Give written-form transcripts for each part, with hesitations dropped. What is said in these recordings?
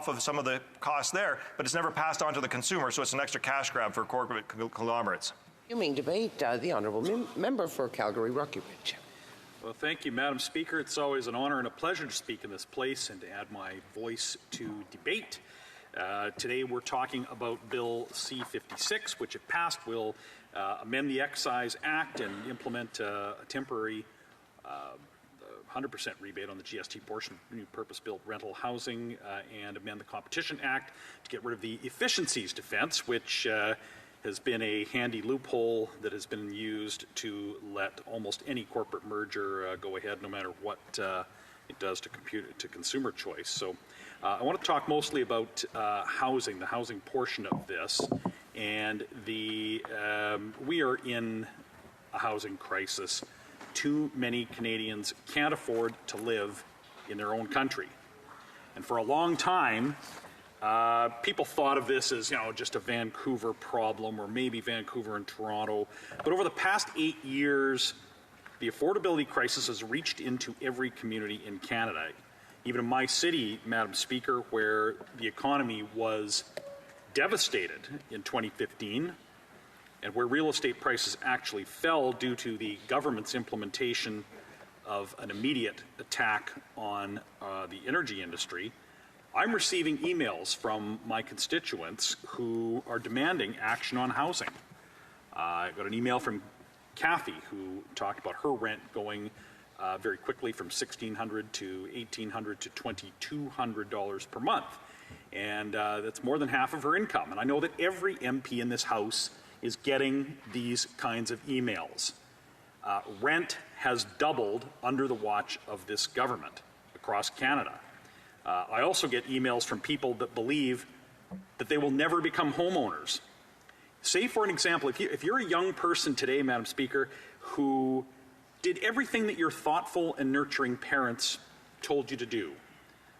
off of some of the costs there, but it's never passed on to the consumer, so it's an extra cash grab for corporate conglomerates. Continuing debate, the honourable member for Calgary Rocky-Ridge. Well, thank you, Madam Speaker. It's always an honour and a pleasure to speak in this place and to add my voice to debate. Today we're talking about Bill C-56, which, if passed, will amend the Excise Act and implement a temporary 100% rebate on the GST portion of new purpose-built rental housing and amend the Competition Act to get rid of the efficiencies defense, which has been a handy loophole that has been used to let almost any corporate merger go ahead, no matter what it does to consumer choice. So I want to talk mostly about housing, the housing portion of this, and we are in a housing crisis. Too many Canadians can't afford to live in their own country, and for a long time, people thought of this as, just a Vancouver problem, or maybe Vancouver and Toronto. But over the past 8 years, the affordability crisis has reached into every community in Canada. Even in my city, Madam Speaker, where the economy was devastated in 2015, and where real estate prices actually fell due to the government's implementation of an immediate attack on the energy industry, I'm receiving emails from my constituents who are demanding action on housing. I got an email from Kathy, who talked about her rent going very quickly from $1,600 to $1,800 to $2,200 per month. And that's more than half of her income. And I know that every MP in this House is getting these kinds of emails. Rent has doubled under the watch of this government across Canada. I also get emails from people that believe that they will never become homeowners. Say, for an example, if you're a young person today, Madam Speaker, who did everything that your thoughtful and nurturing parents told you to do.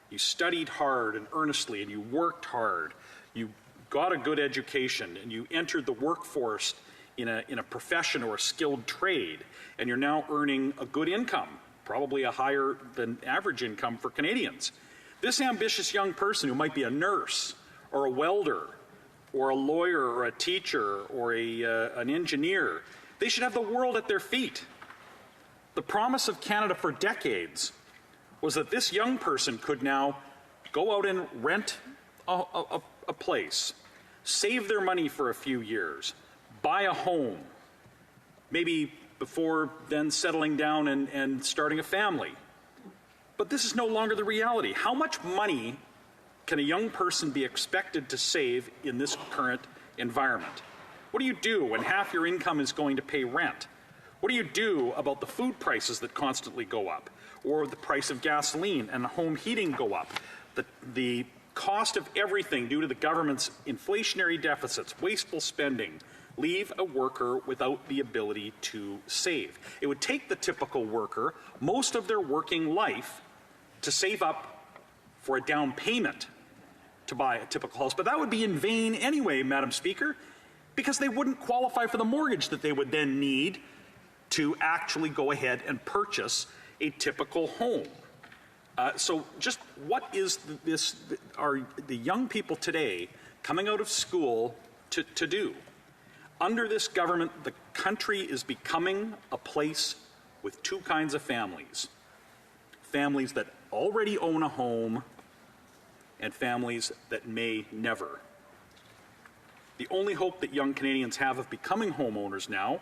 You studied hard and earnestly, and you worked hard. You got a good education, and you entered the workforce in a profession or a skilled trade, and you're now earning a good income, probably a higher than average income for Canadians. This ambitious young person, who might be a nurse or a welder or a lawyer or a teacher or an engineer, they should have the world at their feet. The promise of Canada for decades was that this young person could now go out and rent a place, save their money for a few years, buy a home, maybe before then settling down and starting a family. But this is no longer the reality. How much money can a young person be expected to save in this current environment? What do you do when half your income is going to pay rent? What do you do about the food prices that constantly go up, or the price of gasoline and home heating go up? The cost of everything due to the government's inflationary deficits, wasteful spending, leave a worker without the ability to save. It would take the typical worker most of their working life to save up for a down payment to buy a typical house. But that would be in vain anyway, Madam Speaker, because they wouldn't qualify for the mortgage that they would then need to actually go ahead and purchase a typical home. So just what is are the young people today coming out of school to do? Under this government, the country is becoming a place with two kinds of families. Families that already own a home and families that may never. The only hope that young Canadians have of becoming homeowners now,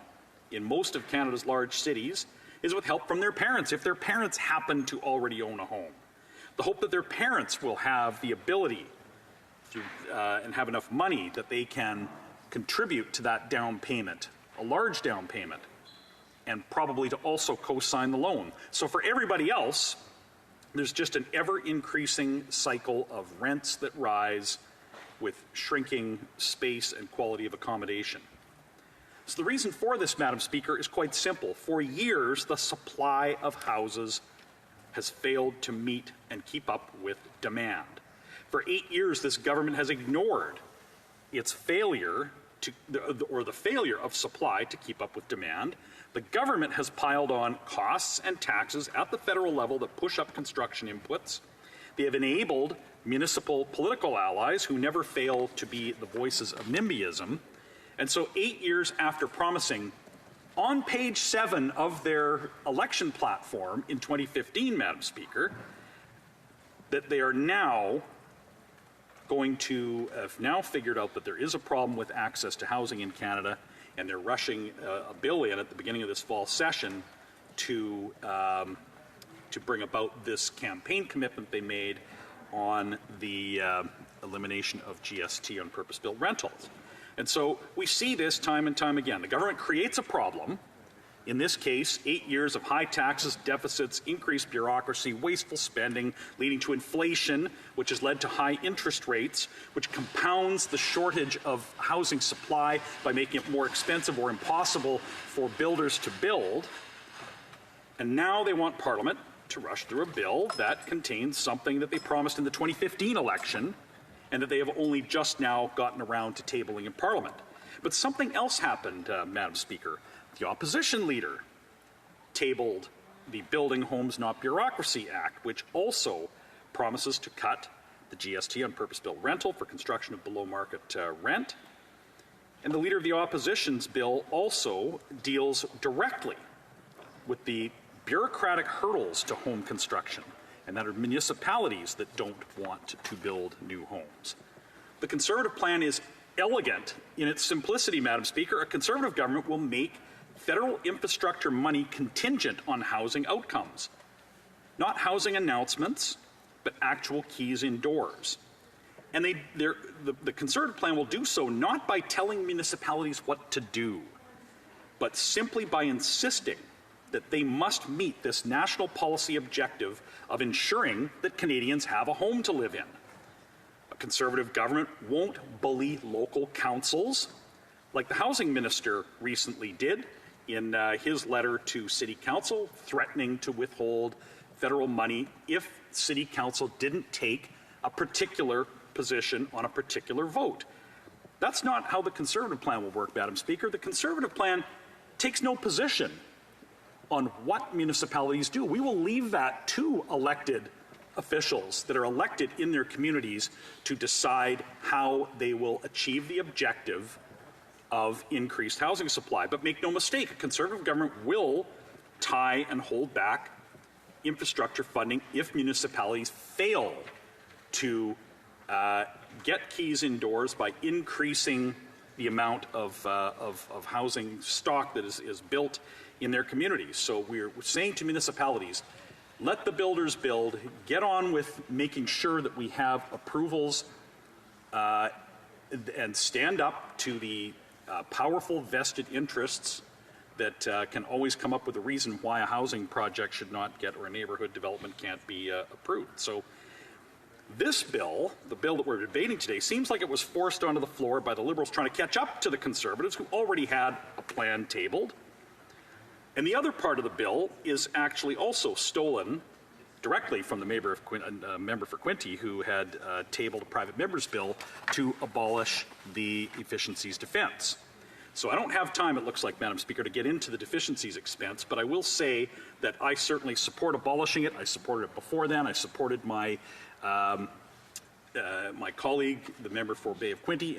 in most of Canada's large cities, is with help from their parents, if their parents happen to already own a home. The hope that their parents will have the ability to, and have enough money that they can contribute to that down payment, a large down payment, and probably to also co-sign the loan. So for everybody else, there's just an ever-increasing cycle of rents that rise with shrinking space and quality of accommodation. So the reason for this, Madam Speaker, is quite simple. For years, the supply of houses has failed to meet and keep up with demand. For 8 years, this government has ignored its failure the failure of supply to keep up with demand. The government has piled on costs and taxes at the federal level that push up construction inputs. They have enabled municipal political allies who never fail to be the voices of NIMBYism. And so 8 years after promising on page 7 of their election platform in 2015, Madam Speaker, that they are now going to have now figured out that there is a problem with access to housing in Canada, and they're rushing a bill in at the beginning of this fall session to bring about this campaign commitment they made on the elimination of GST on purpose-built rentals. And so we see this time and time again. The government creates a problem. In this case, 8 years of high taxes, deficits, increased bureaucracy, wasteful spending, leading to inflation, which has led to high interest rates, which compounds the shortage of housing supply by making it more expensive or impossible for builders to build. And now they want Parliament to rush through a bill that contains something that they promised in the 2015 election and that they have only just now gotten around to tabling in Parliament. But something else happened, Madam Speaker. The opposition leader tabled the Building Homes Not Bureaucracy Act, which also promises to cut the GST on purpose-built rental for construction of below-market rent. And the leader of the opposition's bill also deals directly with the bureaucratic hurdles to home construction, and that are municipalities that don't want to build new homes. The Conservative plan is elegant in its simplicity, Madam Speaker. A Conservative government will make federal infrastructure money contingent on housing outcomes, not housing announcements, but actual keys indoors. And the Conservative plan will do so not by telling municipalities what to do, but simply by insisting that they must meet this national policy objective of ensuring that Canadians have a home to live in. A Conservative government won't bully local councils like the housing minister recently did in his letter to City Council, threatening to withhold federal money if City Council didn't take a particular position on a particular vote. That's not how the Conservative plan will work, Madam Speaker. The Conservative plan takes no position on what municipalities do. We will leave that to elected officials that are elected in their communities to decide how they will achieve the objective of increased housing supply. But make no mistake, a Conservative government will tie and hold back infrastructure funding if municipalities fail to get keys indoors by increasing the amount of housing stock that is built in their communities. So we're saying to municipalities, let the builders build, get on with making sure that we have approvals and stand up to the powerful vested interests that can always come up with a reason why a housing project should not get, or a neighborhood development can't be approved. So this bill, the bill that we're debating today, seems like it was forced onto the floor by the Liberals trying to catch up to the Conservatives who already had a plan tabled. And the other part of the bill is actually also stolen directly from the member for Quinte, who had tabled a private member's bill to abolish the Efficiencies Defence. So I don't have time, it looks like, Madam Speaker, to get into the deficiencies expense, but I will say that I certainly support abolishing it. I supported it before then. I supported my my colleague, the member for Bay of Quinte,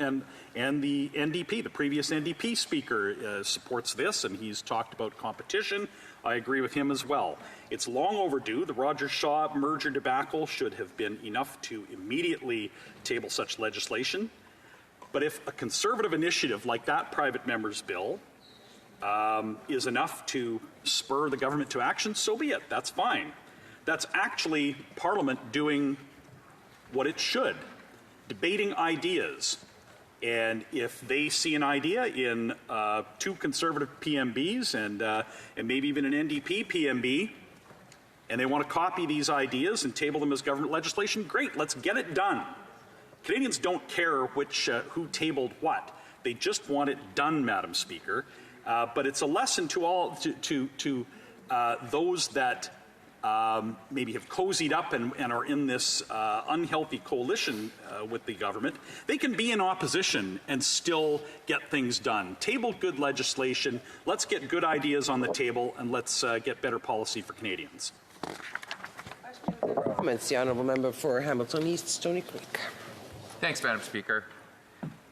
and the NDP, the previous NDP speaker, supports this, and he's talked about competition. I agree with him as well. It's long overdue. The Rogers-Shaw merger debacle should have been enough to immediately table such legislation. But if a Conservative initiative like that private member's bill is enough to spur the government to action, so be it. That's fine. That's actually Parliament doing what it should, debating ideas. And if they see an idea in two Conservative PMBs and maybe even an NDP PMB, and they want to copy these ideas and table them as government legislation, great, let's get it done. Canadians don't care who tabled what. They just want it done, Madam Speaker. But it's a lesson to all those that maybe have cozied up and are in this unhealthy coalition with the government. They can be in opposition and still get things done. Table good legislation. Let's get good ideas on the table, and let's get better policy for Canadians. Question Comments, the Honourable Member for Hamilton East, Stony Creek. Thanks, Madam Speaker.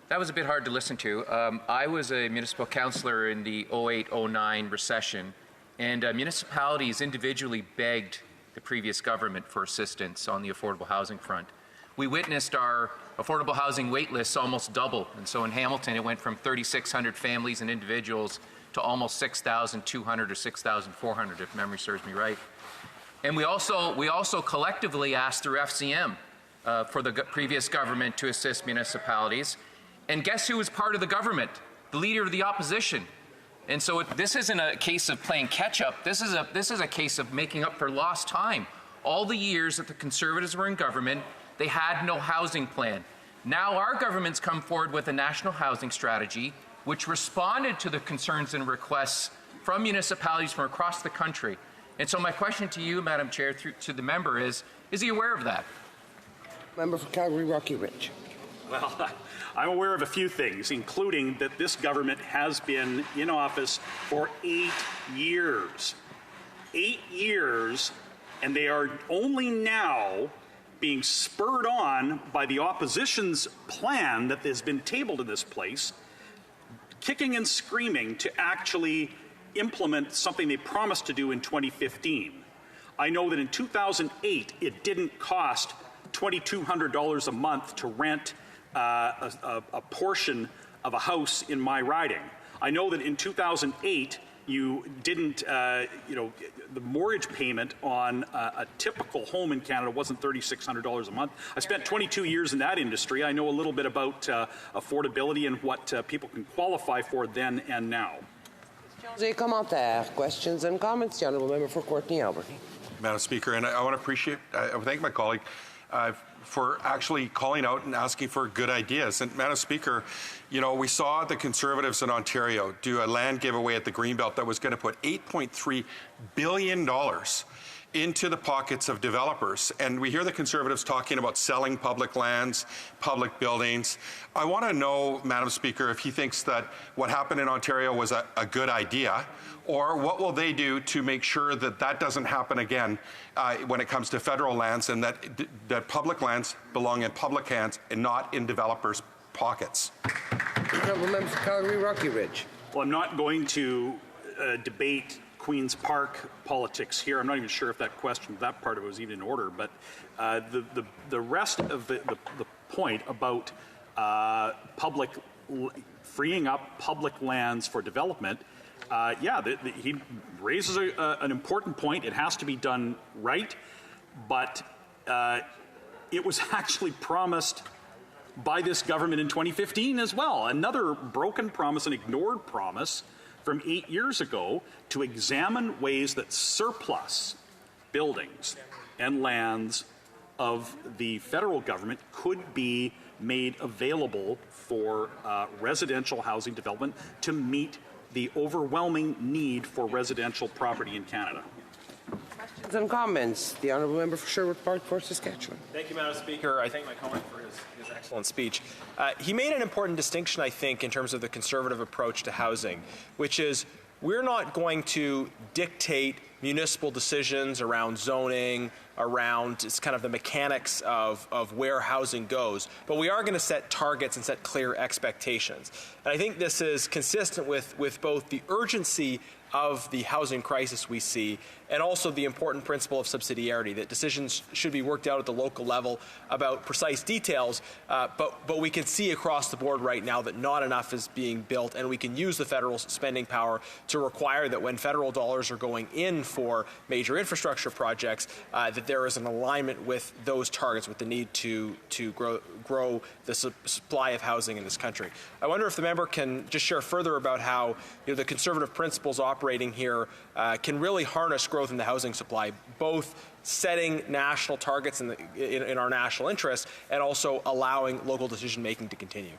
That was a bit hard to listen to. I was a municipal councillor in the 08-09 recession, and municipalities individually begged the previous government for assistance on the affordable housing front. We witnessed our affordable housing wait lists almost double, and so in Hamilton it went from 3,600 families and individuals to almost 6,200 or 6,400, if memory serves me right. And we also collectively asked through FCM for the previous government to assist municipalities. And guess who was part of the government? The Leader of the Opposition. And so this isn't a case of playing catch-up. This is a case of making up for lost time. All the years that the Conservatives were in government, they had no housing plan. Now our government's come forward with a national housing strategy which responded to the concerns and requests from municipalities from across the country. And so my question to you, Madam Chair, to the member is he aware of that? Member for Calgary Rocky Ridge. Well, I'm aware of a few things, including that this government has been in office for 8 years. 8 years, and they are only now being spurred on by the opposition's plan that has been tabled in this place, kicking and screaming to actually implement something they promised to do in 2015. I know that in 2008, it didn't cost $2,200 a month to rent a portion of a house in my riding. I know that in 2008, you didn't, the mortgage payment on a typical home in Canada wasn't $3,600 a month. I spent 22 years in that industry. I know a little bit about affordability and what people can qualify for then and now. Des commentaires, questions and comments. The Honourable Member for Courtney Alberni. Madam Speaker, and I want to thank my colleague for actually calling out and asking for good ideas. And Madam Speaker, we saw the Conservatives in Ontario do a land giveaway at the Greenbelt that was going to put $8.3 billion into the pockets of developers. And we hear the Conservatives talking about selling public lands, public buildings. I want to know, Madam Speaker, if he thinks that what happened in Ontario was a good idea, or what will they do to make sure that that doesn't happen again when it comes to federal lands, and that public lands belong in public hands and not in developers' pockets. Honourable Member for Calgary Rocky Ridge. Well, I'm not going to debate Queen's Park politics here. I'm not even sure if that part of it was even in order, but the rest of the point about freeing up public lands for development, he raises an important point. It has to be done right, but it was actually promised by this government in 2015 as well. Another broken promise, an ignored promise from 8 years ago to examine ways that surplus buildings and lands of the federal government could be made available for residential housing development to meet the overwhelming need for residential property in Canada. Questions and comments. The Honourable Member for Sherwood Park for Saskatchewan. Thank you, Madam Speaker. I thank my colleague for his excellent speech. He made an important distinction, I think, in terms of the Conservative approach to housing, which is we're not going to dictate municipal decisions around zoning, around it's kind of the mechanics of where housing goes, but we are going to set targets and set clear expectations. And I think this is consistent with both the urgency of the housing crisis we see and also the important principle of subsidiarity, that decisions should be worked out at the local level about precise details, but we can see across the board right now that not enough is being built, and we can use the federal spending power to require that when federal dollars are going in for major infrastructure projects, that there is an alignment with those targets, with the need to grow the supply of housing in this country. I wonder if the member can just share further about how the Conservative principles operating here can really harness growth in the housing supply, both setting national targets in our national interest and also allowing local decision making to continue.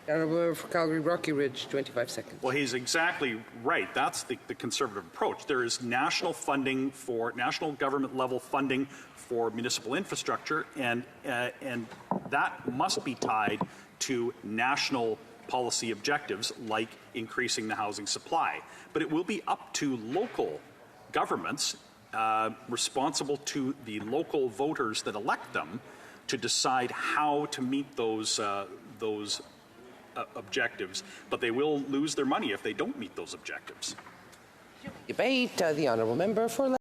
Honourable Member for Calgary Rocky Ridge, 25 seconds. Well, he's exactly right. That's the Conservative approach. There is national funding for national government level funding for municipal infrastructure, and that must be tied to national policy objectives like increasing the housing supply. But it will be up to local governments responsible to the local voters that elect them to decide how to meet those objectives, but they will lose their money if they don't meet those objectives. Debate, the honourable member for